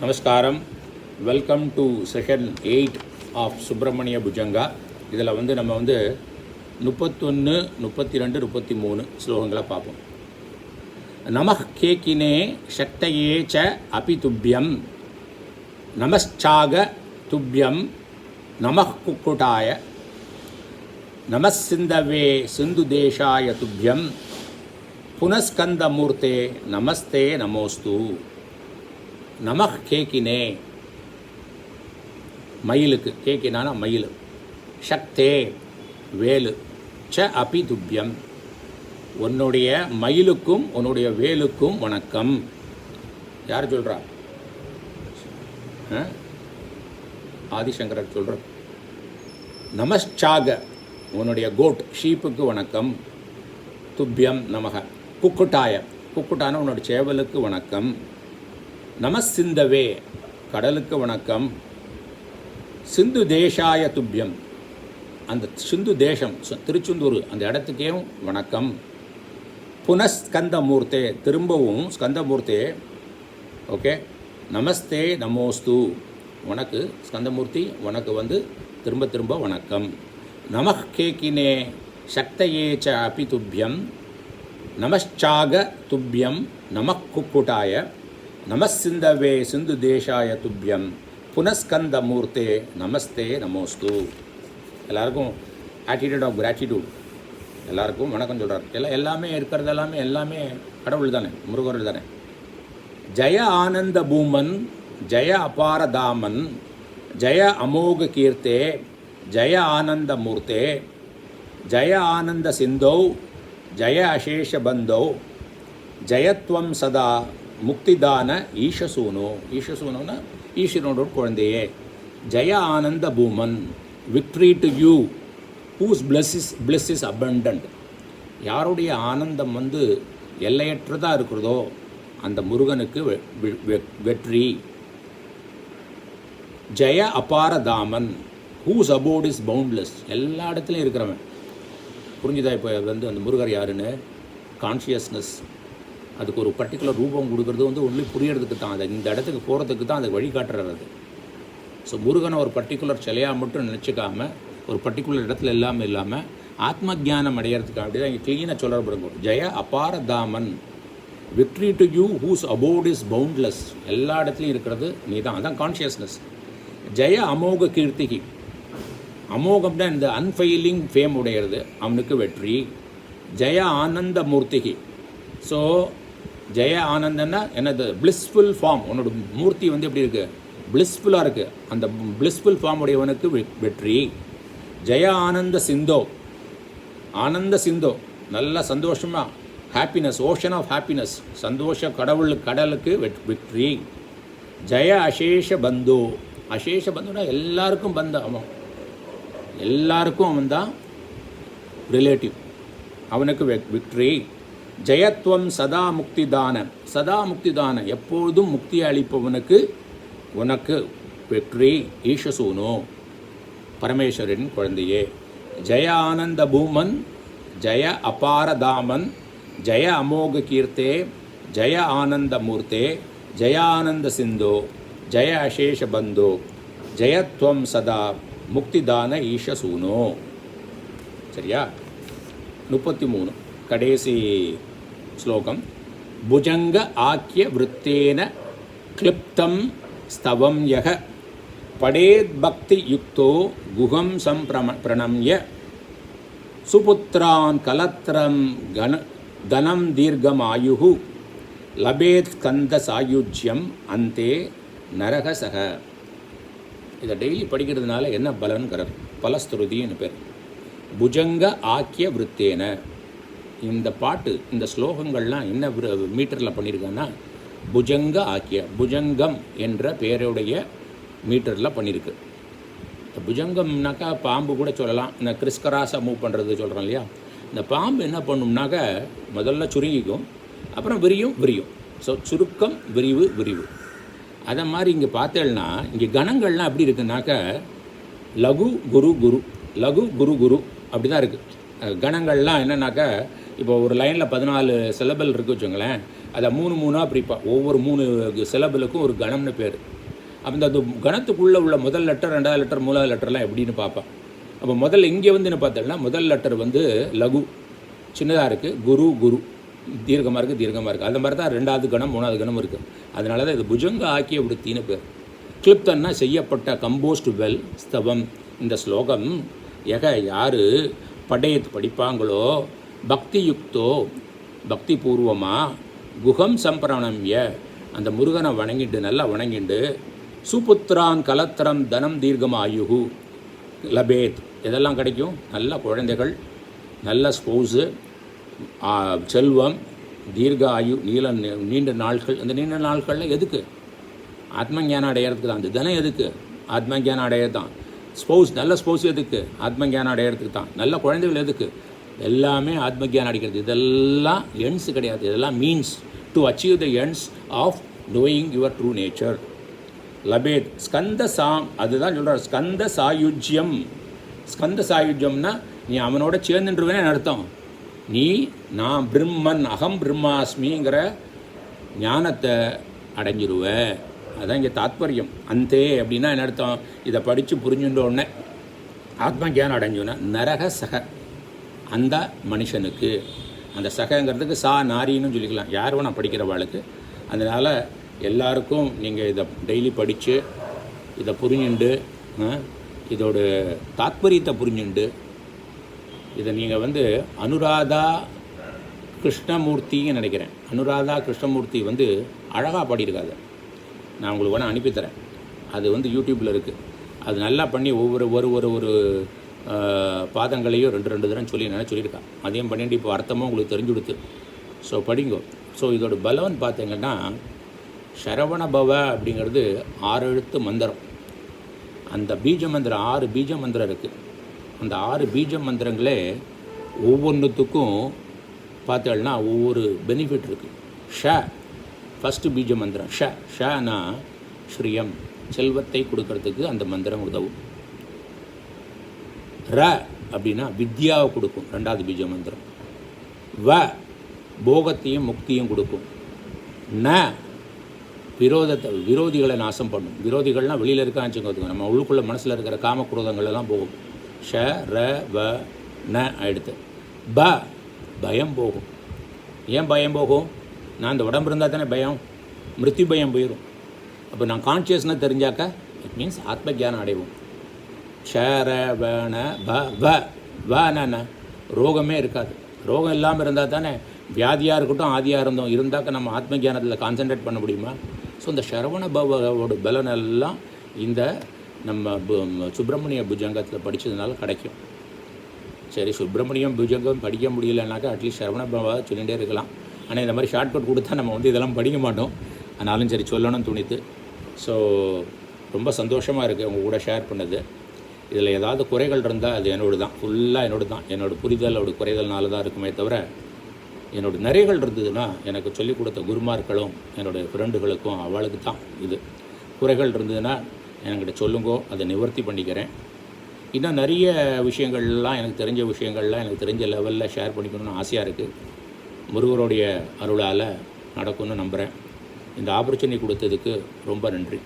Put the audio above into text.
நமஸ்காரம். Welcome to session 8 of Subramanya Bhujanga. இதில் நம்ம 31, 32, 33 ஸ்லோகங்களை பார்ப்போம். நமஹ் கேக்கினே சக்தயே ச அபி துப்யம் நமச்சாக துப்யம் நமஹ் குக்குட்டாய நமஸ்சிந்தவே சிந்து தேசாய துப்யம் புனஸ்கந்தமூர்த்தே நமஸ்தே நமோஸ்து. நமஹ் கேக்கினே, மயிலுக்கு, கேக்கினானா மயில், சக்தே வேலு, ச அபி துப்யம் உன்னுடைய மயிலுக்கும் உன்னுடைய வேலுக்கும் வணக்கம். யார் சொல்கிறா? ஆதிசங்கரர் சொல்கிற. நமச்சாக உன்னுடைய கோட், ஷீப்புக்கு வணக்கம். துப்யம் நமக. குக்குட்டாய, குக்குட்டான உன்னுடைய சேவலுக்கு வணக்கம். நமசிந்தவே கடலுக்கு வணக்கம். சிந்து தேசாய துப்யம், அந்த சிந்து தேசம் திருச்செந்தூர் அந்த இடத்துக்கே வணக்கம். புனஸ்கந்தமூர்த்தே, திரும்பவும் ஸ்கந்தமூர்த்தே. ஓகே, நமஸ்தே நமோஸ்து, உனக்கு ஸ்கந்தமூர்த்தி, உனக்கு திரும்ப திரும்ப வணக்கம். நமஹ் கேக்கினே சக்தயே ச அபி துப்யம் நமச்சாக துப்யம் நமக் குக்குட்டாய நமசிந்தவே சிந்து தேசாய துப்யம் புனஸ்கந்தமூர்த்தே நமஸ்தே நமோஸ்து. எல்லாருக்கும் ஆட்டிடியூட் ஆஃப் கிராட்டிடியூட், எல்லாருக்கும் வணக்கம் சொல்கிறார். எல்லாமே இருக்கிறது எல்லாமே கடவுள் தானே, முருகர்கள் தானே. ஜெய ஆனந்த பூமன், ஜெய அபாரதாமன், ஜெய அமோக கீர்த்தே, ஜெய ஆனந்த மூர்த்தே, ஜெய ஆனந்த சிந்தோ, ஜெய அசேஷ பந்தோ, ஜெயத்வம் சதா முக்திதான ஈஷசூனோ. ஈஷசூனோன்னா ஈஸ்வரனோட குழந்தையே. ஜெய ஆனந்த பூமன், victory to you whose bliss is abundant. யாருடைய ஆனந்தம் எல்லையற்றதாக இருக்கிறதோ அந்த முருகனுக்கு வெற்றி. ஜெய அபாரதாமன், ஹூஸ் அபோர்ட் இஸ் பவுண்ட்லெஸ், எல்லா இடத்துலையும் இருக்கிறவன். புரிஞ்சுதா? இப்போ அந்த முருகர் யாருன்னு? கான்ஷியஸ்னஸ். அதுக்கு ஒரு பர்டிகுலர் ரூபம் கொடுக்குறது ஒன்லி புரியறதுக்கு தான், அதை இந்த இடத்துக்கு போகிறதுக்கு தான் அதை வழிகாட்டுறது. ஸோ முருகனை ஒரு பர்டிகுலர் சிலையாக மட்டும் நினச்சிக்காம, ஒரு பர்டிகுலர் இடத்துல இல்லாமல் ஆத்ம ஜானம் அடையிறதுக்கு அப்படி தான் இங்கே க்ளீனாக சொல்கிற பிறகு. ஜெய அபாரதாமன், victory to you whose abode is boundless, எல்லா இடத்துலையும் இருக்கிறது நீ தான், அதான் கான்ஷியஸ்னஸ். ஜெய அமோக கீர்த்திகி, அமோகம்னா இந்த அன்ஃபெயிலிங் ஃபேம் உடையிறது, அவனுக்கு வெற்றி. ஜெய ஆனந்த மூர்த்திகி, ஸோ ஜெய ஆனந்தன்னா என்னது? Blissful form. உன்னோட மூர்த்தி எப்படி இருக்குது? பிளிஸ்ஃபுல்லாக இருக்குது. அந்த பிளிஸ்ஃபுல் ஃபார்ம் உடையவனுக்கு வெற்றி. ஜெய ஆனந்த சிந்தோ, ஆனந்த சிந்தோ, நல்ல சந்தோஷமாக, ஹாப்பினஸ், ஓஷன் ஆஃப் ஹாப்பினஸ், சந்தோஷ கடலுக்கு வெற்றி. ஜெய அசேஷ பந்தோ, அசேஷ பந்துனா எல்லாருக்கும் அவன், எல்லாருக்கும் அவன் தான் ரிலேட்டிவ், அவனுக்கு வெற்றி. ஜெயத்வம் சதா முக்திதான, சதா முக்திதான, எப்பொழுதும் முக்தி அளிப்பவனுக்கு உனக்கு வெற்றி. ஈஷசூனோ, பரமேஸ்வரின் குழந்தையே. ஜெய ஆனந்த பூமன், ஜெய அபாரதாமன், ஜெய அமோக கீர்த்தே, ஜெய ஆனந்த மூர்த்தே, ஜெய ஆனந்த சிந்தோ, ஜெய அசேஷ பந்தோ, ஜெயத்வம் சதா முக்திதான ஈஷசூனோ. சரியா? 33 கடைசி ஸ்லோகம். புஜங்க ஆக்கிய விருத்தேன கிளிப்தம் ஸ்தவம் யக படேத் பக்தி யுக்தோ குகம் பிரணம்ய சுபுத்ரான் கலத்ரம் கனம் தீர்க்கமாயு லபேத் கந்த சாயுஜ்யம் அந்தே நரகசக. இதை டெய்லி படிக்கிறதுனால என்ன பலன்கிறார்? பலஸ்துருதின்னு பேர். புஜங்க ஆக்கிய விருத்தேன, இந்த பாட்டு, இந்த ஸ்லோகங்கள்லாம் என்ன மீட்டரில் பண்ணியிருக்காங்கன்னா, புஜங்க ஆக்கிய, புஜங்கம் என்ற பெயருடைய மீட்டரில் பண்ணியிருக்கு. புஜங்கம்னாக்கா பாம்பு கூட சொல்லலாம். இந்த கிறிஸ்கராஸாக மூவ் பண்ணுறது சொல்கிறோம் இல்லையா? இந்த பாம்பு என்ன பண்ணும்னாக்க முதல்ல சுருங்கிக்கும், அப்புறம் விரியும். ஸோ சுருக்கம், விரிவு. அதை மாதிரி இங்கே பார்த்தேன்னா, இங்கே கணங்கள்லாம் எப்படி இருக்குன்னாக்க லகு குரு, லகு குரு அப்படி தான் இருக்குது. கணங்கள்லாம் என்னன்னாக்கா, இப்போ ஒரு லைனில் 14 சிலபல் இருக்குது வச்சுங்களேன். அதை 3 பிரிப்பா. ஒவ்வொரு 3 சிலபிளுக்கும் ஒரு கணம்னு பேர். அப்போ அந்த கணத்துக்குள்ளே உள்ள முதல் லெட்டர், 2வது லெட்டர், 3வது லெட்டர்லாம் எப்படின்னு பார்ப்பேன். அப்போ முதல்ல இங்கே வந்து என்ன பார்த்தோம்னா, முதல் லெட்டர் வந்து லகு சின்னதாக இருக்குது, குரு தீர்க்கமாக இருக்குது. அந்த மாதிரி தான் 2வது கணம் 3வது கணம் இருக்குது. அதனால தான் இது புஜங்க ஆக்கிய விருத்தின்னு பேர். கிளிப்தன்னா செய்யப்பட்ட, கம்போஸ்ட் வெல், ஸ்தவம். இந்த ஸ்லோகம் யார் படிப்பாங்களோ, பக்தியுக்தோ பக்தி பூர்வமாக, குகம் சம்பிரணம்ய அந்த முருகனை வணங்கிட்டு, நல்லா வணங்கிட்டு, சுபுத்திரான் கலத்திரம் தனம் தீர்க்கம் ஆயுகு லபேத், இதெல்லாம் கிடைக்கும். நல்ல குழந்தைகள், நல்ல ஸ்பௌஸு, செல்வம், தீர்க்க ஆயு, நீண்ட நாட்கள். அந்த நீண்ட நாட்களில் எதுக்கு? ஆத்மஞானம் அடையிறதுக்கு தான். அந்த தனம் எதுக்கு? ஆத்மஞானம் அடையிறது தான். ஸ்பௌஸ், நல்ல ஸ்பௌஸ் எதுக்கு? ஆத்மஞானம் அடையிறதுக்கு தான். நல்ல குழந்தைகள் எதுக்கு? எல்லாமே ஆத்மஞானம் அடைக்கிறது. இதெல்லாம் எண்ட்ஸ் கிடையாது, இதெல்லாம் means to achieve the ends of knowing your true nature. லபேத் ஸ்கந்த அதுதான் சொல்கிறார், ஸ்கந்த சாயுஜ்யம். ஸ்கந்த சாயுஜ்யம்னா நீ அவனோட சேர்ந்துருவேன்னு அர்த்தம். நீ நான் பிரம்மன், அகம் பிரம்மாஸ்மிங்கிற ஞானத்தை அடைஞ்சிருவ. அதான் இங்கே தாத்பரியம். அந்தே அப்படின்னா என்ன அர்த்தம்? இதை படித்து புரிஞ்சுட்டோடனே ஆத்ம ஜானம் அடைஞ்சோன்னா நரக சக, அந்த மனுஷனுக்கு, அந்த சகங்கிறதுக்கு நாரின்னு சொல்லிக்கலாம், யார் வேணா படிக்கிறவாளுக்கு. அதனால் எல்லாருக்கும் நீங்கள் இதை டெய்லி படித்து இதை புரிஞ்சுண்டு, இதோட தாத்பரியத்தை புரிஞ்சுண்டு, இதை நீங்கள் வந்து அனுராதா கிருஷ்ணமூர்த்தின்னு நினைக்கிறேன். அனுராதா கிருஷ்ணமூர்த்தி வந்து அழகாக பாடியிருக்காது. நான் உங்களுக்கு வேணால் அனுப்பித்தரேன். அது வந்து யூடியூப்பில் இருக்குது. அது நல்லா பண்ணி ஒவ்வொரு ஒரு பாதங்களையும் 2 தரம் சொல்லியிருக்கான். அதையும் பண்ணிட்டு இப்போ அர்த்தமும் உங்களுக்கு தெரிஞ்சு கொடுத்து. ஸோ படிங்கோ. ஸோ இதோட பலவன் பார்த்தீங்கன்னா, சரவண பவ அப்படிங்கிறது 6 எழுத்து மந்திரம். அந்த பீஜ மந்திரம் 6 பீஜ மந்திரம் இருக்குது. அந்த 6 பீஜ மந்திரங்களே ஒவ்வொன்றுத்துக்கும் பார்த்தோம்னா ஒவ்வொரு பெனிஃபிட் இருக்குது. ஃபஸ்ட்டு பீஜ மந்திரம் ஷனா ஸ்ரீயம், செல்வத்தை கொடுக்கறதுக்கு அந்த மந்திரம் உதவும். அப்படின்னா வித்யாவை கொடுக்கும், 2வது பீஜ மந்திரம். போகத்தையும் முக்தியும் கொடுக்கும். விரோதிகளை நாசம் பண்ணும். விரோதிகள்லாம் வெளியில் இருக்கான்னு வச்சுக்கோங்க, நம்ம உள்ளுக்குள்ளே மனசில் இருக்கிற காமக்ரோதங்கள் எல்லாம் போகும். எடுத்து பயம் போகும். ஏன் பயம் போகும்? நான் இந்த உடம்பு இருந்தால் தானே பயம், மிருத்யு பயம் போயிடும். அப்போ நான் கான்ஷியஸ்னு தெரிஞ்சாக்க இட் மீன்ஸ் ஆத்ம ஜானம் அடைவோம். ரோகமே இருக்காது. ரோகம் இல்லாமல் இருந்தால் தானே, வியாதியாக இருக்கட்டும் ஆதியாக இருந்தாக்க நம்ம ஆத்ம ஜானத்தில் கான்சன்ட்ரேட் பண்ண முடியுமா? ஸோ இந்த சரவண பவோட பலன் எல்லாம் இந்த நம்ம சுப்பிரமணிய புஜங்கத்தில் படித்ததுனால கிடைக்கும். சரி, சுப்பிரமணியம் புஜங்கம் படிக்க முடியலனாக்கா அட்லீஸ்ட் சரவண பவா சொல்லிகிட்டே இருக்கலாம். ஆனால் இந்த மாதிரி ஷார்ட்கட் கொடுத்தா நம்ம வந்து இதெல்லாம் படிக்க மாட்டோம். ஆனாலும் சரி சொல்லணும்னு துணித்து. ஸோ ரொம்ப சந்தோஷமாக இருக்குது உங்கள் கூட ஷேர் பண்ணது. இதில் ஏதாவது குறைகள் இருந்தால் அது என்னோட தான், ஃபுல்லாக என்னோடய புரிதலோட குறைதல்னால தான் இருக்குமே தவிர, என்னோடய நிறைகள் இருந்ததுன்னா எனக்கு சொல்லிக் கொடுத்த குருமார்களும் என்னோடய ஃப்ரெண்டுகளுக்கும் அவளுக்கு தான் இது. குறைகள் இருந்ததுன்னா என்கிட்ட சொல்லுங்கோ, அதை நிவர்த்தி பண்ணிக்கிறேன். இன்னும் நிறைய விஷயங்கள்லாம் எனக்கு தெரிஞ்ச லெவலில் ஷேர் பண்ணிக்கணும்னு ஆசையாக இருக்குது. முருகருடைய அருளால் நடக்கும்னு நம்புகிறேன். இந்த ஆப்பர்ச்சுனிட்டி கொடுத்ததுக்கு ரொம்ப நன்றி.